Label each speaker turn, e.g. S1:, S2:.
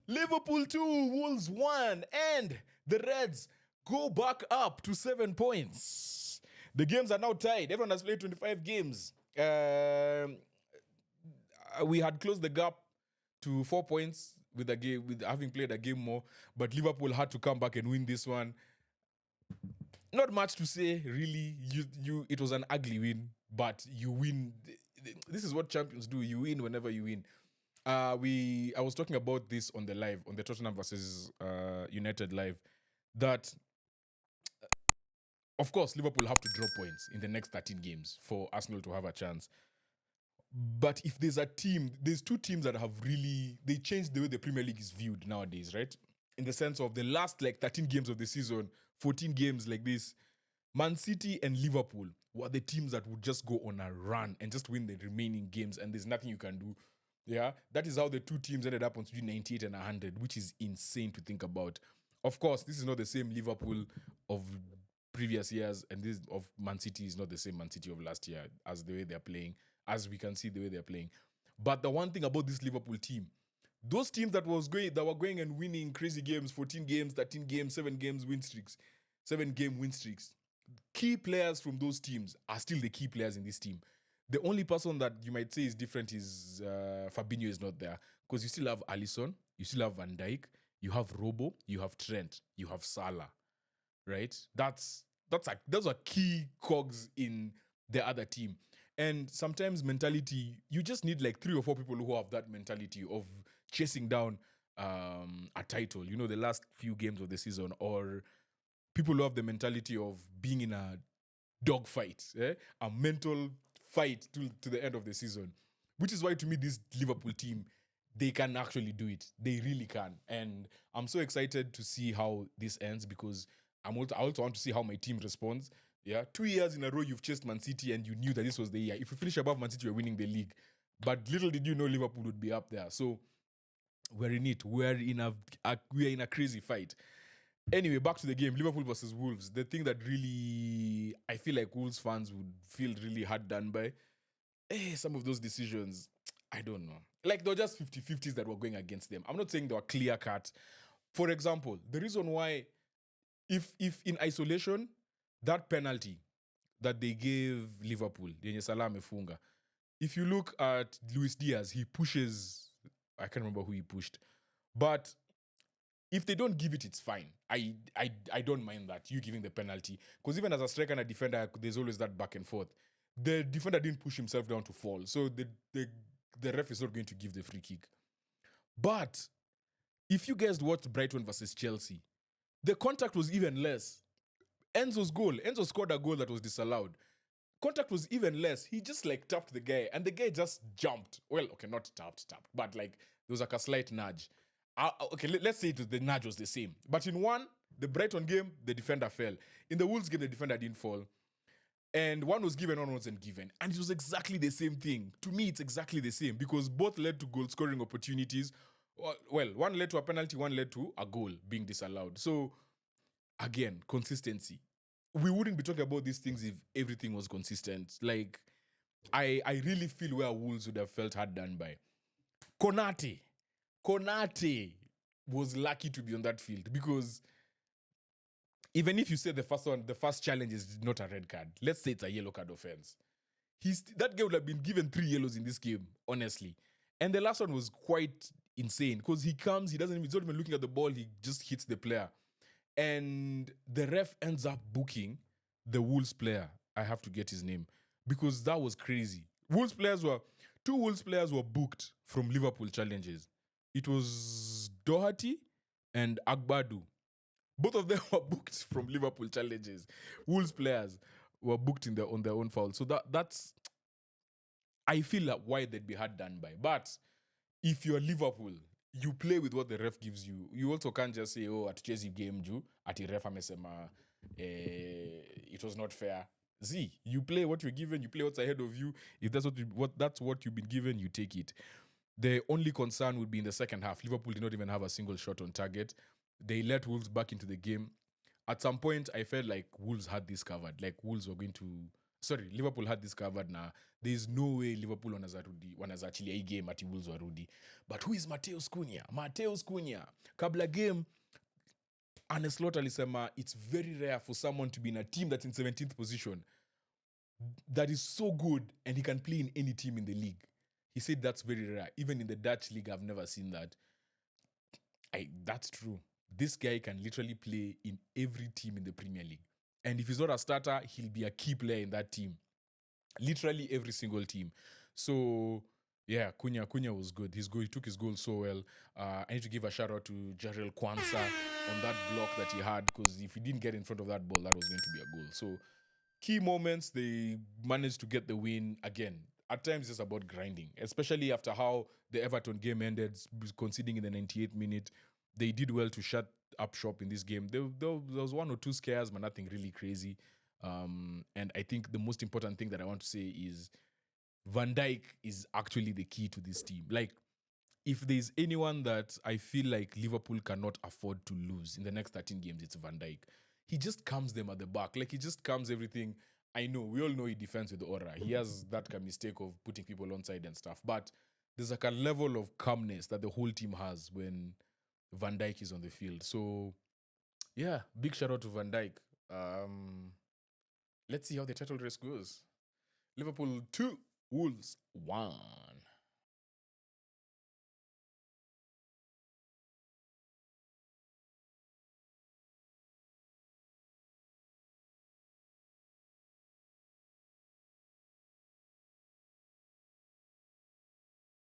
S1: Liverpool 2, Wolves 1, and the Reds go back up to 7 points. The games are now tied. Everyone has played 25 games. We had closed the gap to 4 points with a game, with having played a game more, but Liverpool had to come back and win this one. Not much to say, really. It was an ugly win, but you win. This is what champions do. You win whenever you win. I was talking about this on the Tottenham versus United live, that of course Liverpool have to draw points in the next 13 games for Arsenal to have a chance. But if there's two teams that have really, they changed the way the Premier League is viewed nowadays, right? In the sense of the last 13 games of the season, 14 games like this, Man City and Liverpool were the teams that would just go on a run and just win the remaining games, and there's nothing you can do. Yeah, that is how the two teams ended up on 98 and 100, which is insane to think about. Of course, this is not the same Liverpool of previous years, and this of Man City is not the same Man City of last year as the way they're playing, as we can see the way they're playing. But the one thing about this Liverpool team, those teams that were going and winning crazy games, 14 games, 13 games, 7 game win streaks, key players from those teams are still the key players in this team. The only person that you might say is different is Fabinho is not there, because you still have Alisson, you still have Van Dijk, you have Robo, you have Trent, you have Salah, right? Those are key cogs in the other team. And sometimes mentality, you just need 3 or 4 people who have that mentality of chasing down a title, the last few games of the season, or people who have the mentality of being in a dogfight, a mental fight to the end of the season. Which is why, to me, this Liverpool team, they can actually do it. They really can. And I'm so excited to see how this ends, because I also want to see how my team responds. Yeah, 2 years in a row you've chased Man City and you knew that this was the year. If you finish above Man City, you're winning the league. But little did you know Liverpool would be up there. So we're in it. We're in a crazy fight. Anyway, back to the game. Liverpool versus Wolves. The thing that really, I feel like Wolves fans would feel really hard done by, some of those decisions, I don't know. They were just 50-50s that were going against them. I'm not saying they were clear cut. For example, the reason why, if in isolation, that penalty that they gave Liverpool, Yenye Salah amefunga, if you look at Luis Diaz, he pushes, I can't remember who he pushed, but if they don't give it, it's fine. I don't mind that, you giving the penalty, because even as a striker and a defender, there's always that back and forth. The defender didn't push himself down to fall, so the ref is not going to give the free kick. But if you guys watched Brighton versus Chelsea, the contact was even less. Enzo scored a goal that was disallowed. Contact was even less. He just tapped the guy, and the guy just jumped. Well, okay, not tapped, but there was a slight nudge. Okay, let's say the nudge was the same. But in the Brighton game, the defender fell. In the Wolves game, the defender didn't fall. And one was given, one wasn't given. And it was exactly the same thing. To me, it's exactly the same, because both led to goal-scoring opportunities. Well, one led to a penalty, one led to a goal being disallowed. So, again, consistency. We wouldn't be talking about these things if everything was consistent. I really feel where Wolves would have felt hard done by. Konate was lucky to be on that field, because even if you say the first challenge is not a red card, let's say it's a yellow card offense, that guy would have been given 3 yellows in this game, honestly. And the last one was quite insane, because he's not even looking at the ball, he just hits the player. And the ref ends up booking the Wolves player. I have to get his name, because that was crazy. Two Wolves players were booked from Liverpool challenges. It was Doherty and Agbadu. Both of them were booked from Liverpool challenges. Wolves players were booked on their own foul. So that's, I feel like why they'd be hard done by. But if you're Liverpool, you play with what the ref gives you. You also can't just say, at Chelsea game ju, at ref amesema, it was not fair. You play what you're given, you play what's ahead of you. If that's what you've been given, you take it. The only concern would be in the second half. Liverpool did not even have a single shot on target. They let Wolves back into the game. At some point, I felt like Wolves had this covered. Wolves were going to sorry, Liverpool had this covered now. There's no way Liverpool wanaweza achilia hii game ati Wolves warudi. But who is Mateus Cunha? Mateus Cunha. Kabla game, Arne Slot alisema it's very rare for someone to be in a team that's in 17th position that is so good and he can play in any team in the league. He said that's very rare. Even in the Dutch league, I've never seen that. That's true. This guy can literally play in every team in the Premier League. And if he's not a starter, he'll be a key player in that team. Literally every single team. So, yeah, Cunha was good. He took his goal so well. I need to give a shout out to Jarrell Kwanzaa on that block that he had, because if he didn't get in front of that ball, that was going to be a goal. So, key moments, they managed to get the win again. At times, it's about grinding, especially after how the Everton game ended, conceding in the 98th minute. They did well to shut up shop in this game. There was one or two scares, but nothing really crazy. And I think the most important thing that I want to say is Van Dijk is actually the key to this team. Like, if there's anyone that I feel like Liverpool cannot afford to lose in the next 13 games, it's Van Dijk. He just calms them at the back. Like, he just calms everything. I know, we all know he defends with the aura. He has that kind of mistake of putting people onside and stuff. But there's like a level of calmness that the whole team has when Van Dijk is on the field. So, yeah, big shout out to Van Dijk. Let's see how the title race goes. Liverpool 2, Wolves 1.